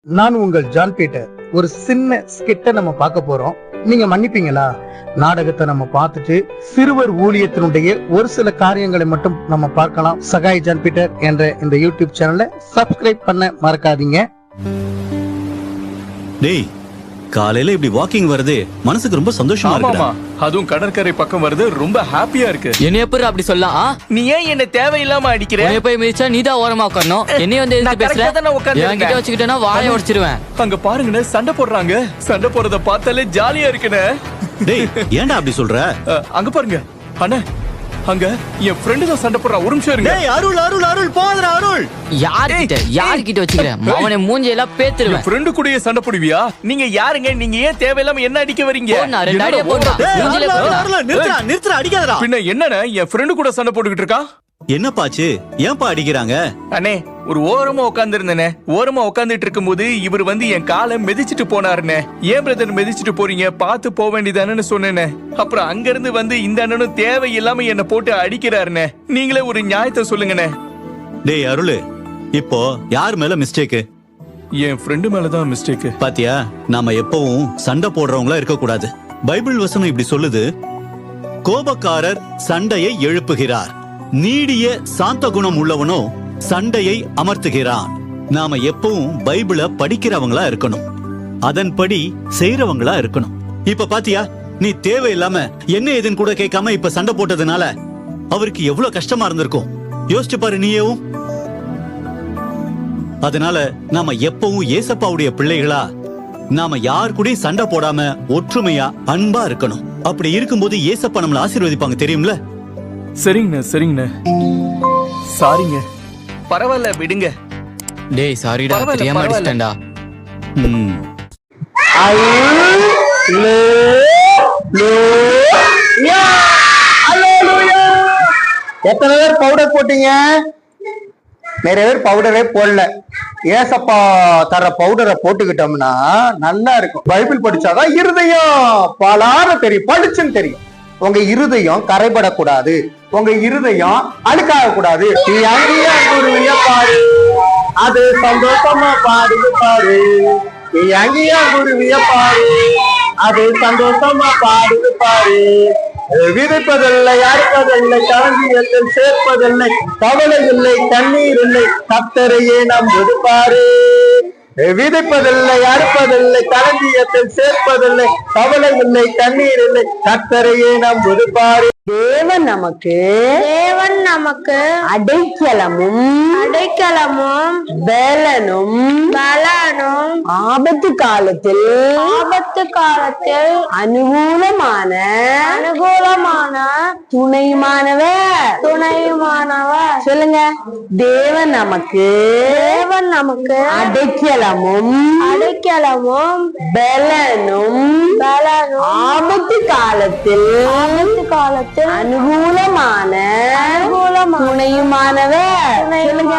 நான் உங்கள் John Peter. ஒரு சின்ன ஸ்கிட்ட நம்ம பார்க்க போறோம். நீங்க மன்னிப்பீங்களா? நாடகத்தை நம்ம பார்த்துட்டு சிறுவர் ஊழியத்தினுடைய ஒரு சில காரியங்களை மட்டும் நம்ம பார்க்கலாம். சகாய் ஜான் பீட்டர் என்ற இந்த யூடியூப் சேனலை சப்ஸ்கிரைப் பண்ண மறக்காதீங்க. டேய், காலையில இப்படி வாக்கிங் வருது மனசுக்கு ரொம்ப சந்தோஷமா இருக்குடா. அதுவும் கடற்கரை பக்கம் வருது, ரொம்ப ஹாப்பியா இருக்கு. என்ன எப்படி அப்படி சொல்லலாம்? நீ ஏன் என்ன தேவையில்லாம அடிக்கிற? உன்னை போய் மிதிச்சா நீதான் ஓரமா உட்காரணும். என்னைய வந்து எதுக்கு பேசுற? என்கிட்ட வச்சுக்கிட்டேன்னா வாயை உடைச்சிருவேன். அங்க பாருங்கண்ணே, சண்டை போடுறாங்க. சண்டை போடுறத பார்த்தாலே ஜாலியா இருக்குண்ணே. டேய், ஏன்டா அப்படி சொல்ற? அங்க பாருங்க அண்ணே, அங்க என் ஃப்ரெண்டு தான் சண்டை போடுறா. ஒரு நிமிஷம் இருங்க. டேய், அருள் அருள் அருள் போதுடா அருள். யார்கிட்ட வச்சுக்கிறேன்? அவனை மூஞ்செல்லாம் பேத்துருவேன். ஃப்ரெண்டு கூடயே சண்டை போடுவியா? நீங்க யாருங்க? நீங்க ஏன் தேவையில்லாம என்ன அடிக்க வரீங்க? டேய், அருள் அருள் நிறுத்துடா நிறுத்துடா, அடிக்காதடா. பின்ன என்னண்ணே, என் ஃப்ரெண்டு கூட சண்டை போட்டுக்கிட்டு இருக்கா? என்னப்பாச்சு? ஏன்பா அடிக்கிறாங்க? அண்ணே, ஒரு ஓரமா உட்கார்ந்து இருந்தேனே. ஓரமா உட்கார்ந்துட்டு இருக்கும்போது இவர் வந்து என் காலை மிதிச்சிட்டு போனாருண்ணே. ஏன் பிரதர் மிதிச்சிட்டு போறீங்க? பார்த்து போக வேண்டியதானு சொன்னேனே. அப்புறம் அங்க இருந்து வந்து இந்த அண்ணனும் தேவையில்லாம என்ன போட்டு அடிக்கிறாருண்ணே. நீங்களே ஒரு நியாயத்தை சொல்லுங்கண்ணே. டேய் அருள், இப்போ யார் மேல மிஸ்டேக்? என் ஃப்ரெண்டு மேலதான் மிஸ்டேக். பாத்தியா, நாம எப்பவும் சண்டை போடுறவங்களா இருக்க கூடாது. பைபிள் வசனம் இப்படி சொல்லுது, கோபக்காரர் சண்டையை எழுப்புகிறார், நீடிய சாந்த குணம் உள்ளவனோ சண்டையை அமர்த்துகிறான். நாம எப்பவும் பைபிள படிக்கிறவங்களா இருக்கணும், அதன்படி செய்யறவங்களா இருக்கணும். இப்ப பாத்தியா, நீ தேவையில்லாம என்ன ஏதுன்னு கூட கேட்காம இப்ப சண்டை போட்டதுனால அவருக்கு எவ்வளவு கஷ்டமா இருந்திருக்கும். யோசிச்சு பாரு நீயவும். அதனால நாம எப்பவும் ஏசப்பாவுடைய பிள்ளைகளா நாம யார் கூடயும் சண்டை போடாம ஒற்றுமையா அன்பா இருக்கணும். அப்படி இருக்கும்போது ஏசப்பா நம்மள ஆசீர்வதிப்பாங்க, தெரியும்ல? சரிங்கண்ணே, சரிங்கண்ணே. சாரிங்க. பரவாயில்ல, விடுங்க. டேய் சாரிடா, தெரியாம அடிச்சிட்டேன்டா. எத்தனை பேர் பவுடர் போட்டீங்க? நிறைய பேர் பவுடரே போடல. ஏசப்பா தர பவுடரை போட்டுக்கிட்டோம்னா நல்லா இருக்கும். பைபிள் படிச்சாதான் இருதயம் பாலார தெரியும், படிச்சுன்னு தெரியும். உங்க இருதயம் கரைபடக்கூடாது, உங்க இருதயம் அழுக்காக கூடாது. நீ அங்கேயா குருவிய பாரு, அது சந்தோஷமா பாடுது பாரு. நீ அங்கேயா குருவிய பாரு, அது சந்தோஷமா பாடுது பாரு. விதைப்பதில்லை, அறுப்பதில்லை, களஞ்சியத்தில் சேர்ப்பதில்லை, கவலை இல்லை, தண்ணீர் இல்லை, கர்த்தரையே நம்புது பாரு. விதைப்பதில்லை, அறுப்பதில்லை, களஞ்சியத்தில் சேர்ப்பதில்லை, கவலை இல்லை, தண்ணீர் இல்லை, கர்த்தரையே நம்புது பாரு. தேவன் நமக்கு அடைக்கலமும் பலனும் ஆபத்து காலத்தில் அனுகூலமான துணையுமானவர். சொல்லுங்க. தேவன் நமக்கு அடைக்கலமும் பலனும் ஆபத்து காலத்தில் அனுகூலமான துணையுமானவர். சொல்லுங்க.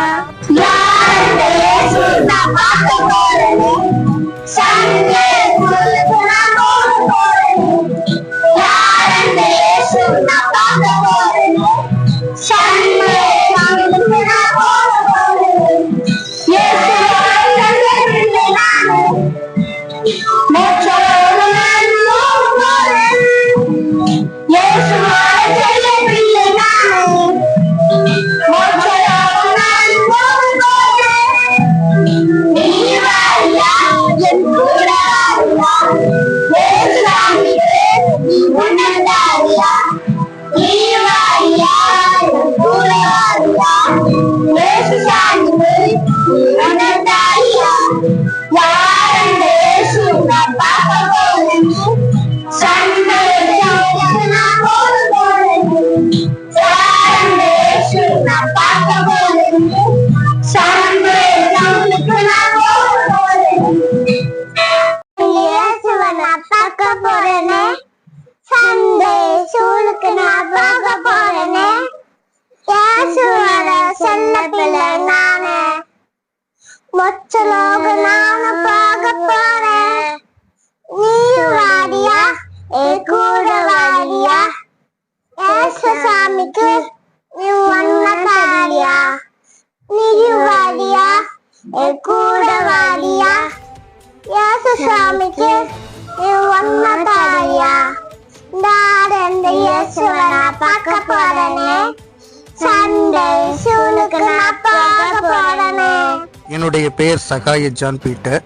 என்னுடைய பெயர் சகாய ஜான் பீட்டர்.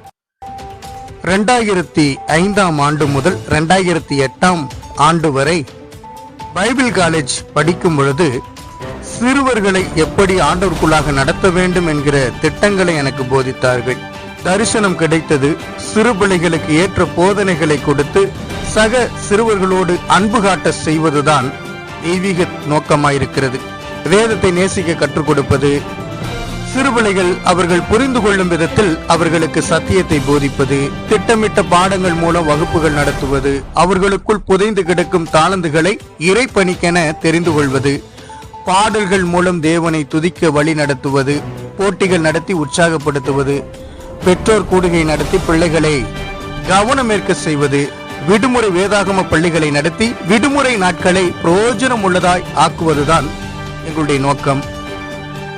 2005ஆம் ஆண்டு முதல் 2008ஆம் ஆண்டு வரை பைபிள் காலேஜ் படிக்கும் பொழுது சிறுவர்களை எப்படி ஆண்டவருக்குள்ளாக நடத்த வேண்டும் என்கிற திட்டங்களை எனக்கு போதித்தார்கள். தரிசனம் கிடைத்தது. சிறு பிள்ளைகளுக்கு ஏற்ற போதனைகளை கொடுத்து சக சிறுவர்களோடு அன்பு காட்ட செய்வதுதான் தெய்வீக நோக்கமாயிருக்கிறது. வேதத்தை நேசிக்க கற்றுக் கொடுப்பது, சிறுபிள்ளைகள் அவர்கள் புரிந்து கொள்ளும் விதத்தில் அவர்களுக்கு சத்தியத்தை போதிப்பது, திட்டமிட்ட பாடங்கள் மூலம் வகுப்புகள் நடத்துவது, அவர்களுக்குள் புதைந்து கிடக்கும் தாளந்துகளை இறைப்பணிக்கென தெரிந்து கொள்வது, பாடல்கள் மூலம் தேவனை துதிக்க வழி நடத்துவது, போட்டிகள் நடத்தி உற்சாகப்படுத்துவது, பெற்றோர் கூடுகை நடத்தி பிள்ளைகளை கவனமேற்க செய்வது, விடுமுறை வேதாகம பள்ளிகளை நடத்தி விடுமுறை நாட்களை பிரயோஜனம் உள்ளதாய் ஆக்குவதுதான் எங்களுடைய நோக்கம்.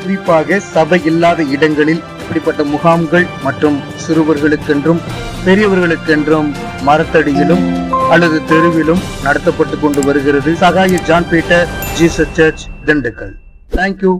குறிப்பாக சபை இல்லாத இடங்களில் இப்படிப்பட்ட முகாம்கள் மற்றும் சிறுவர்களுக்கென்றும் பெரியவர்களுக்கென்றும் மரத்தடியிலும் அல்லது தெருவிலும் நடத்தப்பட்டு கொண்டு வருகிறது. Sahaya John Peter Jesus church Dindigul. Thank you.